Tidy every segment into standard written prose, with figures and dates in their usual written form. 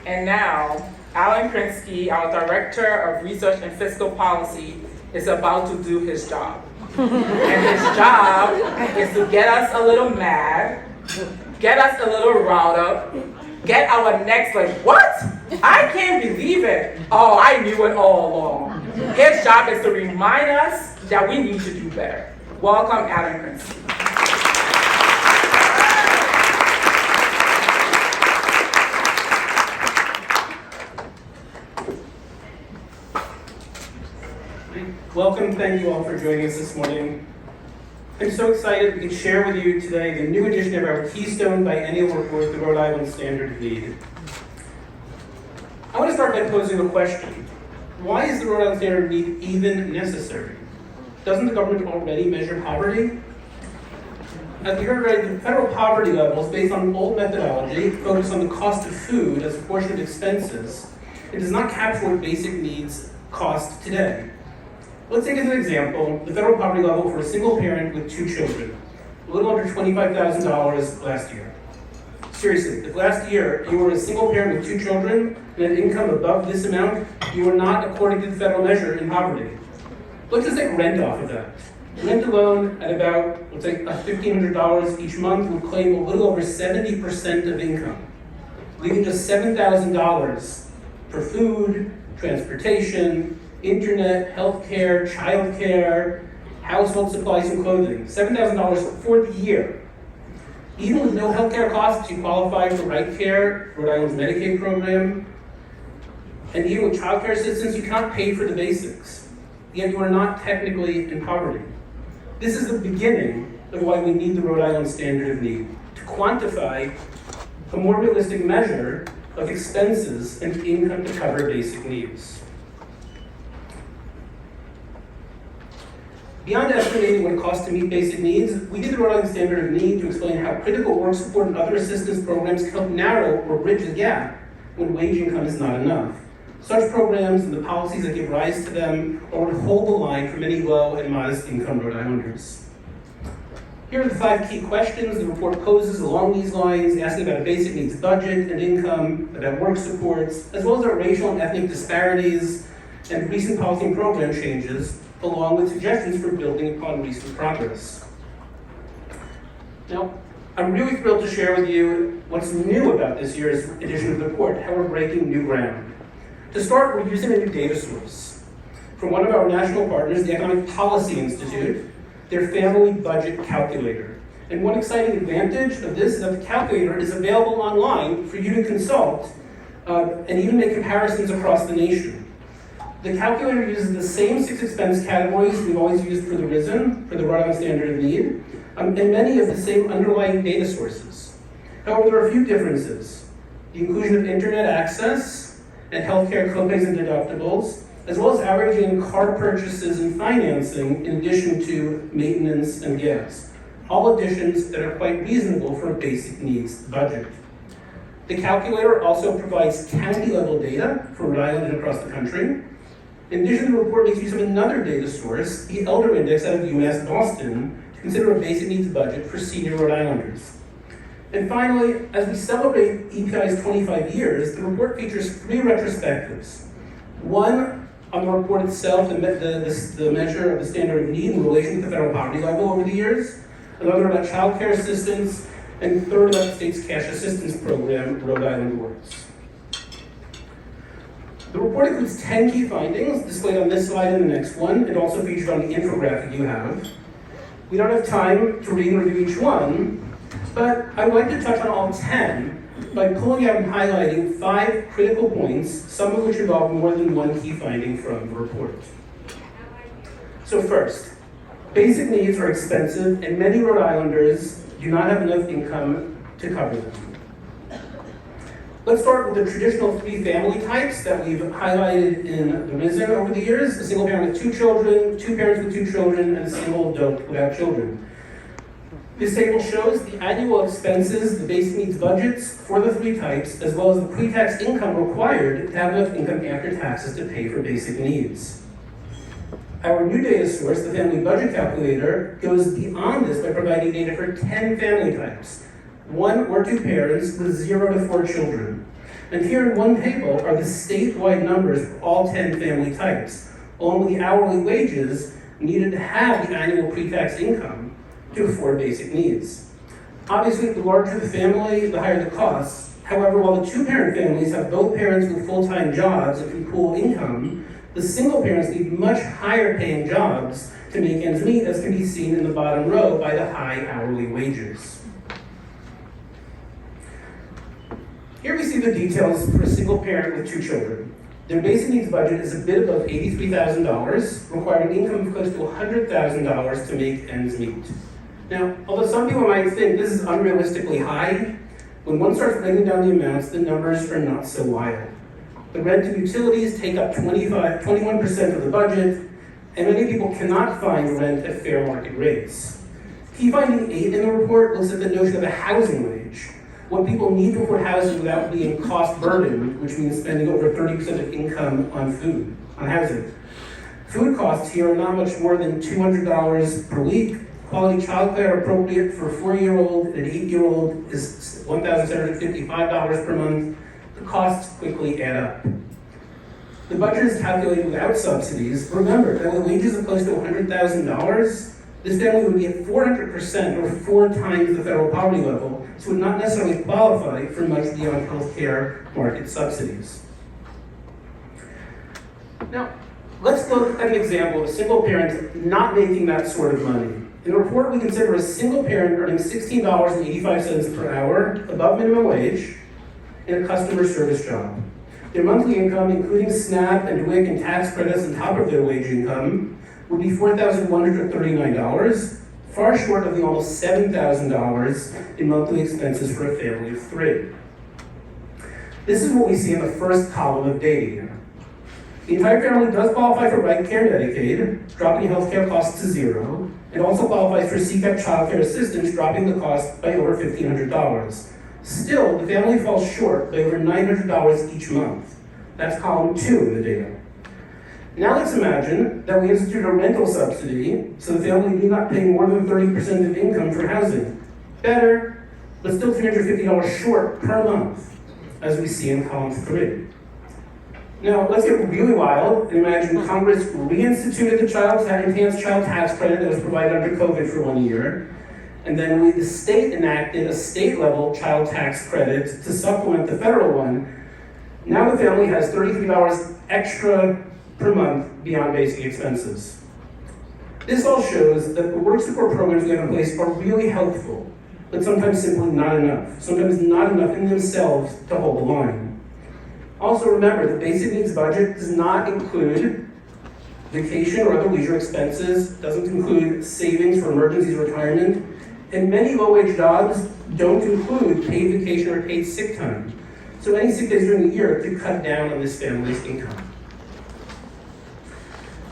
And now, Alan Krinsky, our Director of Research and Fiscal Policy, is about to do his job. And his job is to get us a little mad, get us a little riled up, get our necks like, what? I can't believe it. Oh, I knew it all along. His job is to remind us that we need to do better. Welcome, Alan Krinsky. Welcome, thank you all for joining us this morning. I'm so excited we can share with you today the new edition of our Keystone Biennial Report, the Rhode Island Standard of Need. I want to start by posing a question. Why is the Rhode Island Standard of Need even necessary? Doesn't the government already measure poverty? As we heard already, the federal poverty levels, based on old methodology, focus on the cost of food as a portion of expenses. It does not capture what basic needs cost today. Let's take as an example the federal poverty level for a single parent with 2 children, a little under $25,000 last year. Seriously, if last year you were a single parent with 2 children and an income above this amount, you were not, according to the federal measure, in poverty. Let's just take rent off of that. Rent alone at about, let's say, $1,500 each month would claim a little over 70% of income, leaving just $7,000 for food, transportation, internet, healthcare, childcare, household supplies and clothing. $7,000 for the year. Even with no healthcare costs, you qualify for Right Care, Rhode Island's Medicaid program. And even with childcare assistance, you cannot pay for the basics. Yet you are not technically in poverty. This is the beginning of why we need the Rhode Island Standard of Need, to quantify a more realistic measure of expenses and income to cover basic needs. Beyond estimating what it costs to meet basic needs, we did the Rhode Island Standard of Need to explain how critical work support and other assistance programs can help narrow or bridge the gap when wage income is not enough. Such programs and the policies that give rise to them are what hold the line for many low and modest income Rhode Islanders. Here are the 5 key questions the report poses along these lines, asking about a basic needs budget and income, about work supports, as well as our racial and ethnic disparities and recent policy and program changes, along with suggestions for building upon recent progress. Now, I'm really thrilled to share with you what's new about this year's edition of the report, how we're breaking new ground. To start, we're using a new data source from one of our national partners, the Economic Policy Institute, their Family Budget Calculator. And one exciting advantage of this is that the calculator is available online for you to consult and even make comparisons across the nation. The calculator uses the same 6 expense categories we've always used for the RISN, for the Rhode Island Standard of Need, and many of the same underlying data sources. However, there are a few differences. The inclusion of internet access and healthcare copays and deductibles, as well as averaging car purchases and financing in addition to maintenance and gas. All additions that are quite reasonable for a basic needs budget. The calculator also provides county-level data for Rhode Island and across the country. In addition, the report makes use of another data source, the Elder Index out of UMass Boston, to consider a basic needs budget for senior Rhode Islanders. And finally, as we celebrate EPI's 25 years, the report features 3 retrospectives. One on the report itself, the measure of the standard of need in relation to the federal poverty level over the years, another about child care assistance, and third about the state's cash assistance program, Rhode Island Works. The report includes 10 key findings, displayed on this slide and the next one, and also featured on the infographic you have. We don't have time to read and review each one, but I would like to touch on all 10 by pulling out and highlighting 5 critical points, some of which involve more than one key finding from the report. So first, basic needs are expensive, and many Rhode Islanders do not have enough income to cover them. Let's start with the traditional 3 family types that we've highlighted in the RISN over the years: a single parent with 2 children, 2 parents with 2 children, and a single adult without children. This table shows the annual expenses, the basic needs budgets for the 3 types, as well as the pre-tax income required to have enough income after taxes to pay for basic needs. Our new data source, the Family Budget Calculator, goes beyond this by providing data for 10 family types, 1 or 2 parents with 0 to 4 children. And here in one table are the statewide numbers for all 10 family types, along with the hourly wages needed to have the annual pre-tax income to afford basic needs. Obviously, the larger the family, the higher the costs. However, while the two-parent families have both parents with full-time jobs and can pool income, the single parents need much higher paying jobs to make ends meet, as can be seen in the bottom row by the high hourly wages. Here we see the details for a single parent with 2 children. Their basic needs budget is a bit above $83,000, requiring income of close to $100,000 to make ends meet. Now, although some people might think this is unrealistically high, when one starts breaking down the amounts, the numbers are not so wild. The rent and utilities take up 21% of the budget, and many people cannot find rent at fair market rates. Key finding 8 in the report looks at the notion of a housing wage, what people need to afford housing without being cost burdened, which means spending over 30% of income on food, on housing. Food costs here are not much more than $200 per week. Quality childcare appropriate for a 4-year-old and an 8-year-old is $1,755 per month. The costs quickly add up. The budget is calculated without subsidies. Remember that with wages of close to $100,000, this family would be at 400% or 4 times the federal poverty level, so would not necessarily qualify for much beyond healthcare market subsidies. Now, let's look at an example of a single parent not making that sort of money. In the report, we consider a single parent earning $16.85 per hour above minimum wage in a customer service job. Their monthly income, including SNAP and WIC and tax credits on top of their wage income, would be $4,139, far short of the almost $7,000 in monthly expenses for a family of 3. This is what we see in the first column of data here. The entire family does qualify for Right Care Medicaid, dropping healthcare costs to 0, and also qualifies for CPAP child care assistance, dropping the cost by over $1,500. Still, the family falls short by over $900 each month. That's column 2 in the data. Now let's imagine that we institute a rental subsidy so the family need not pay more than 30% of income for housing. Better, but still $350 short per month, as we see in column 3. Now, let's get really wild and imagine Congress reinstituted the enhanced child tax credit that was provided under COVID for 1 year, and then the state enacted a state-level child tax credit to supplement the federal one. Now the family has $33 extra per month beyond basic expenses. This all shows that the work support programs we have in place are really helpful, but sometimes simply not enough. Sometimes not enough in themselves to hold the line. Also remember, the basic needs budget does not include vacation or other leisure expenses, doesn't include savings for emergencies or retirement, and many low-wage jobs don't include paid vacation or paid sick time. So any sick days during the year could cut down on this family's income.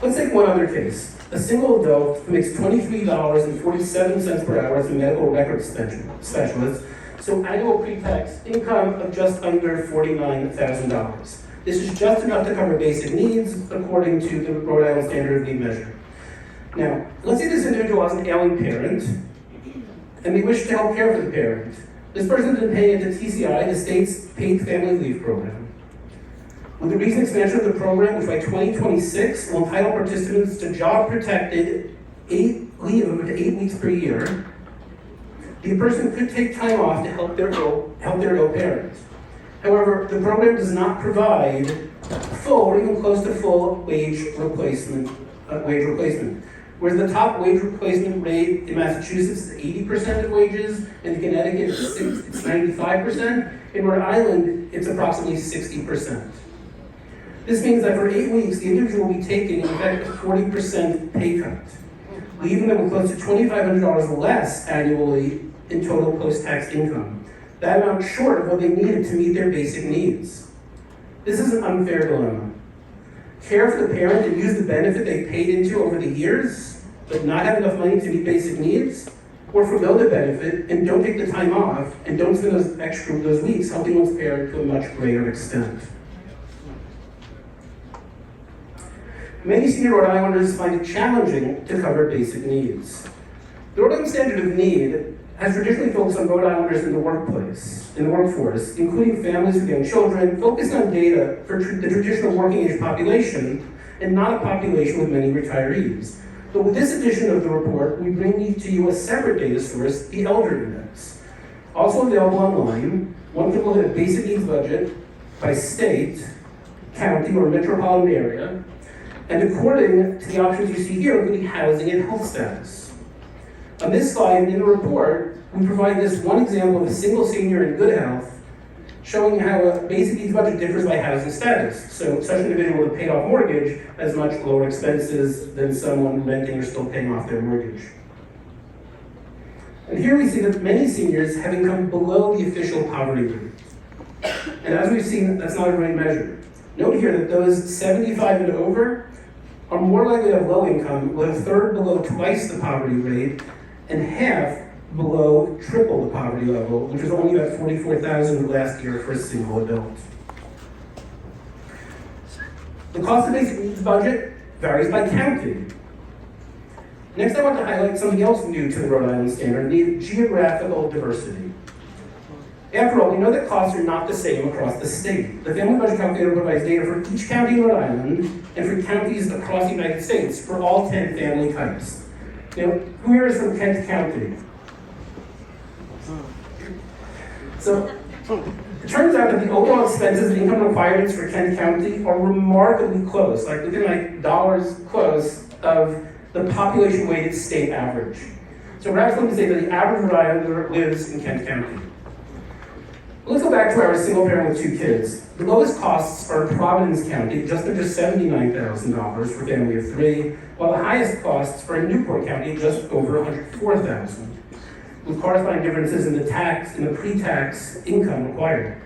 Let's take one other case. A single adult who makes $23.47 per hour as a medical record specialist, so annual pre-tax income of just under $49,000. This is just enough to cover basic needs according to the Rhode Island Standard of Need measure. Now, let's say this individual has an ailing parent, and they wish to help care for the parent. This person has been paying into TCI, the state's paid family leave program. With the recent expansion of the program, which by 2026 will entitle participants to job-protected leave of up to 8 weeks per year, the person could take time off to help their ill parent. However, the program does not provide full or even close to full wage replacement. Whereas the top wage replacement rate in Massachusetts is 80% of wages, in Connecticut it's 95%, in Rhode Island it's approximately 60%. This means that for 8 weeks, the individual will be taking, in fact, a 40% pay cut, leaving them with close to $2,500 less annually in total post-tax income. That amount short of what they needed to meet their basic needs. This is an unfair dilemma. Care for the parent and use the benefit they paid into over the years, but not have enough money to meet basic needs, or forgo the benefit and don't take the time off and don't spend those weeks helping one's parent to a much greater extent. Many senior Rhode Islanders find it challenging to cover basic needs. The Rhode Island Standard of Need has traditionally focused on Rhode Islanders in the workplace. in the workforce, including families with young children, focused on data for the traditional working age population and not a population with many retirees. But with this edition of the report, we bring to you a separate data source, the Elder Index. Also available online, one can look at a basic needs budget by state, county, or metropolitan area, and according to the options you see here, including housing and health status. On this slide in the report, we provide this one example of a single senior in good health, showing how a basic needs budget differs by housing status. So such an individual with a paid off mortgage has much lower expenses than someone renting or still paying off their mortgage. And here we see that many seniors have income below the official poverty rate. And as we've seen, that's not a great measure. Note here that those 75 and over are more likely to have low income, with a third below twice the poverty rate, and half below triple the poverty level, which was only about $44,000 last year for a single adult. The cost of basic needs budget varies by county. Next, I want to highlight something else new to the Rhode Island standard, the geographical diversity. After all, we know that costs are not the same across the state. The Family Budget Calculator provides data for each county in Rhode Island and for counties across the United States for all 10 family types. Now, who here is from Kent County? So, it turns out that the overall expenses and income requirements for Kent County are remarkably close, like within like dollars close of the population-weighted state average. So perhaps let me say that the average Rhode Islander lives in Kent County. Let's go back to our single parent with 2 kids. The lowest costs are in Providence County, just under $79,000 for a family of 3, while the highest costs are in Newport County, just over $104,000, with corresponding differences in the pre-tax income required.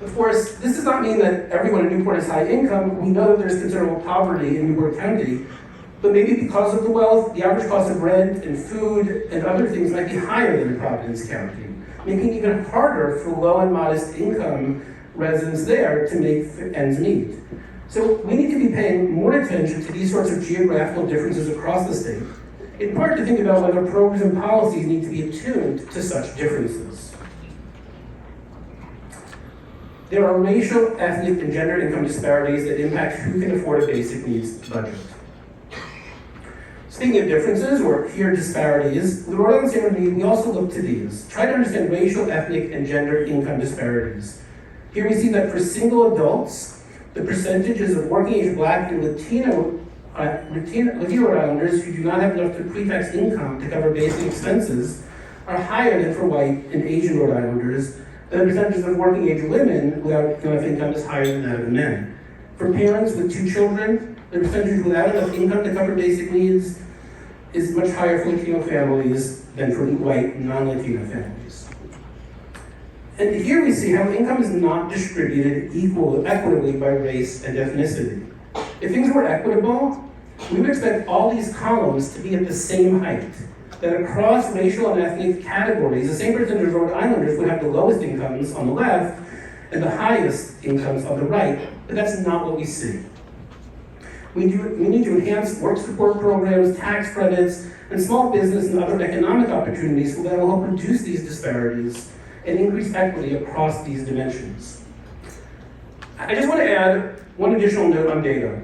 Of course, this does not mean that everyone in Newport is high income. We know that there's considerable poverty in Newport County, but maybe because of the wealth, the average cost of rent and food and other things might be higher than in Providence County, making it even harder for low and modest income residents there to make ends meet. So we need to be paying more attention to these sorts of geographical differences across the state, in part to think about whether programs and policies need to be attuned to such differences. There are racial, ethnic, and gender income disparities that impact who can afford a basic needs budget. Speaking of differences, or here disparities, the Rhode Island Standard Need, we also look to these. Try to understand racial, ethnic, and gender income disparities. Here we see that for single adults, the percentages of working-age Black and Latino Rhode Islanders who do not have enough pre-tax income to cover basic expenses are higher than for white and Asian Rhode Islanders. The percentages of working-age women without enough income is higher than that of men. For parents with 2 children, the percentage without enough income to cover basic needs is much higher for Latino families than for white non-Latino families. And here we see how income is not distributed equitably by race and ethnicity. If things were equitable, we would expect all these columns to be at the same height, that across racial and ethnic categories, the same percentage of Rhode Islanders would have the lowest incomes on the left and the highest incomes on the right, but that's not what we see. We need to enhance work support programs, tax credits, and small business and other economic opportunities that will help reduce these disparities and increase equity across these dimensions. I just want to add one additional note on data.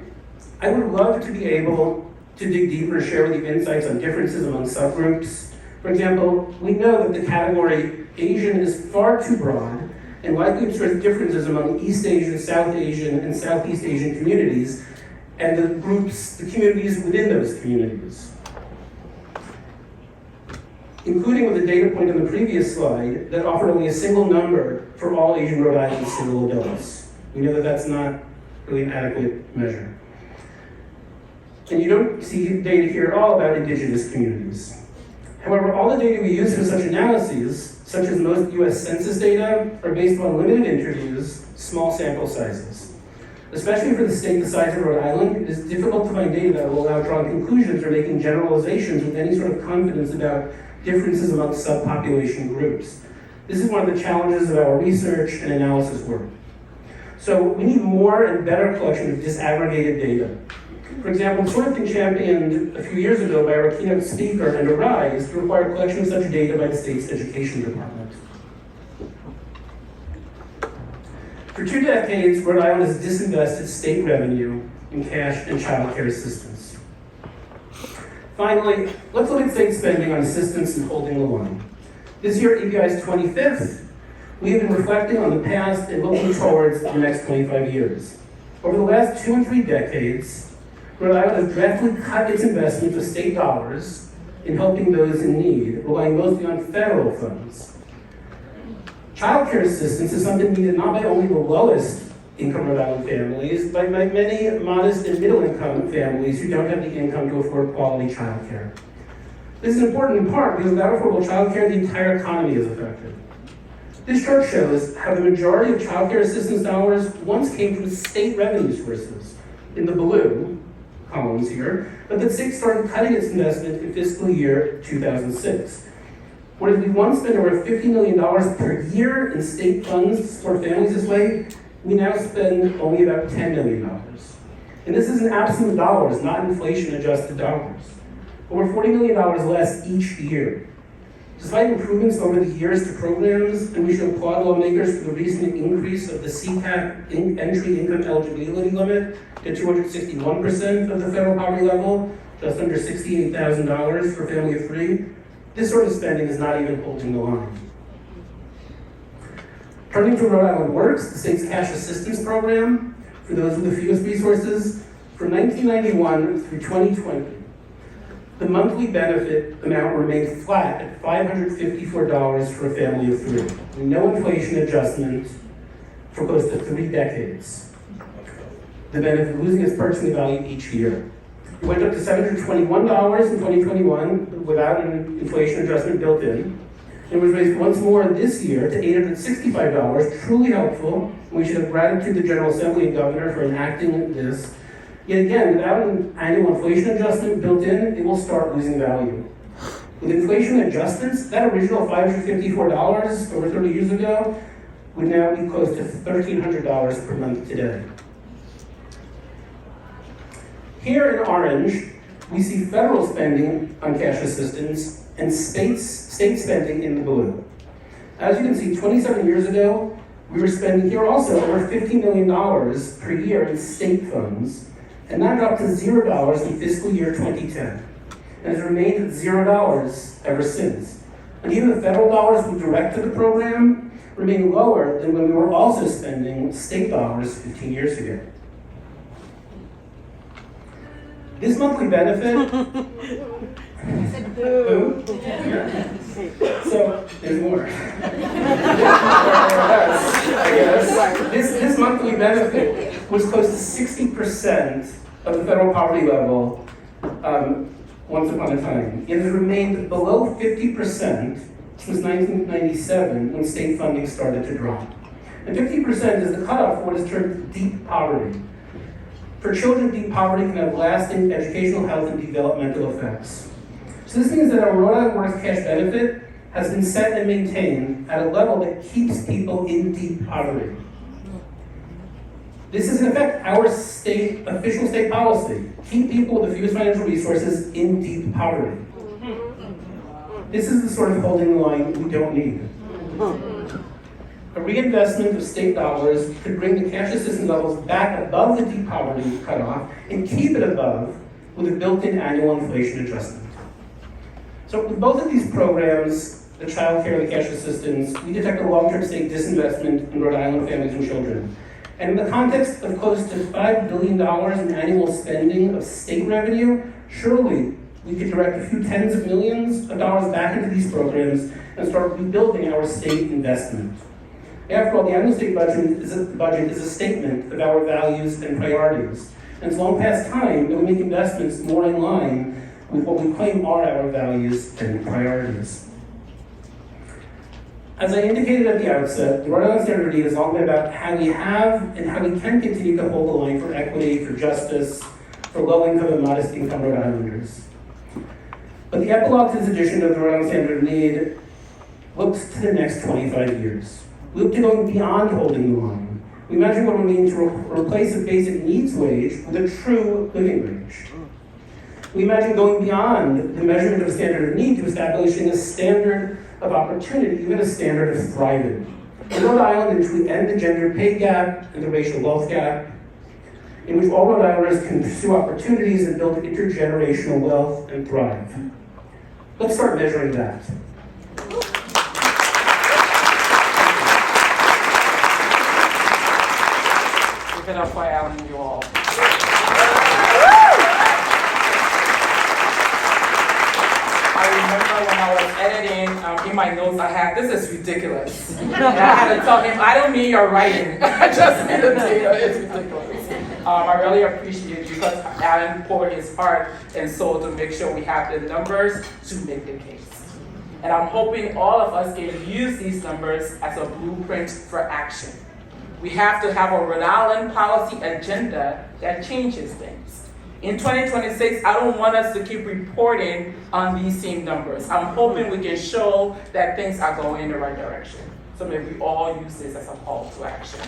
I would love to be able to dig deeper and share with you insights on differences among subgroups. For example, we know that the category Asian is far too broad and likely to express differences among East Asian, South Asian, and Southeast Asian communities, and the communities within those communities. Including with the data point on the previous slide that offered only a single number for all Asian Rhode Island single adults. We know that that's not really an adequate measure. And you don't see data here at all about indigenous communities. However, all the data we use for such analyses, such as most US Census data, are based on limited interviews, small sample sizes. Especially for the state the size of Rhode Island, it is difficult to find data that will allow drawing conclusions or making generalizations with any sort of confidence about differences among subpopulation groups. This is one of the challenges of our research and analysis work. So we need more and better collection of disaggregated data. For example, it's sort of been championed a few years ago by our keynote speaker and Arise to require collection of such data by the state's education department. For 2 decades, Rhode Island has disinvested state revenue in cash and child care assistance. Finally, let's look at state spending on assistance and holding the line. This year, EBI's 25th. We have been reflecting on the past and looking towards the next 25 years. Over the last 2 and 3 decades, Rhode Island has drastically cut its investment of state dollars in helping those in need, relying mostly on federal funds. Child care assistance is something needed not by only the lowest income Rhode Island families, but by many modest and middle income families who don't have the income to afford quality child care. This is important in part because without affordable child care, the entire economy is affected. This chart shows how the majority of child care assistance dollars once came from state revenue sources, in the blue columns here, but the state started cutting its investment in fiscal year 2006. Whereas we once spent over $50 million per year in state funds to support families this way, we now spend only about $10 million. And this is in absolute dollars, not inflation-adjusted dollars. Over $40 million less each year. Despite improvements over the years to programs, and we should applaud lawmakers for the recent increase of the CCAP entry income eligibility limit to 261% of the federal poverty level, just under $68,000 for a family of 3, this sort of spending is not even holding the line. Turning to Rhode Island Works, the state's cash assistance program, for those with the fewest resources, from 1991 through 2020, the monthly benefit amount remained flat at $554 for a family of 3, with no inflation adjustment for close to 3 decades. The benefit losing its purchasing value each year. It went up to $721 in 2021 without an inflation adjustment built in. It was raised once more this year to $865, truly helpful. We should have gratitude to the General Assembly and Governor for enacting this. Yet again, without an annual inflation adjustment built in, it will start losing value. With inflation adjustments, that original $554 over 30 years ago would now be close to $1,300 per month today. Here in orange, we see federal spending on cash assistance and state spending in the blue. As you can see, 27 years ago, we were spending here also over $50 million per year in state funds, and that dropped to $0 in fiscal year 2010, and has remained at $0 ever since. And even the federal dollars we direct to the program remain lower than when we were also spending state dollars 15 years ago. This monthly benefit, so there's more. I guess. This monthly benefit was close to 60% of the federal poverty level once upon a time. It has remained below 50% since 1997 when state funding started to drop. And 50% is the cutoff for what is termed deep poverty. For children, deep poverty can have lasting educational, health, and developmental effects. So this means that our Rhode Island Works cash benefit has been set and maintained at a level that keeps people in deep poverty. This is in effect our official state policy. Keep people with the fewest financial resources in deep poverty. This is the sort of holding the line we don't need. A reinvestment of state dollars could bring the cash assistance levels back above the deep poverty cutoff and keep it above with a built-in annual inflation adjustment. So with both of these programs, the child care and the cash assistance, we detect a long-term state disinvestment in Rhode Island families and children. And in the context of close to $5 billion in annual spending of state revenue, surely we could direct a few tens of millions of dollars back into these programs and start rebuilding our state investment. After all, the annual state budget is a statement of our values and priorities. And it's long past time that we make investments more in line with what we claim are our values and priorities. As I indicated at the outset, the Rhode Island Standard is all about how we have and how we can continue to hold the line for equity, for justice, for low-income and modest-income Rhode Islanders. But the epilogue to this edition of the Rhode Island Standard Need looks to the next 25 years. We look to going beyond holding the line. We imagine what it would mean to replace a basic needs wage with a true living wage. We imagine going beyond the measurement of standard of need to establishing a standard of opportunity, even a standard of thriving. In Rhode Island, in which we end the gender pay gap and the racial wealth gap, in which all Rhode Islanders can pursue opportunities and build intergenerational wealth and thrive. Let's start measuring that. Give it up for Alan, you all. I remember when I was editing, in my notes I had, this is ridiculous. And I had to tell him, I don't mean your writing. I just mean the data, it's ridiculous. I really appreciate it because Alan poured his heart and soul to make sure we have the numbers to make the case. And I'm hoping all of us can use these numbers as a blueprint for action. We have to have a Rhode Island policy agenda that changes things. In 2026, I don't want us to keep reporting on these same numbers. I'm hoping we can show that things are going in the right direction. So maybe we all use this as a call to action.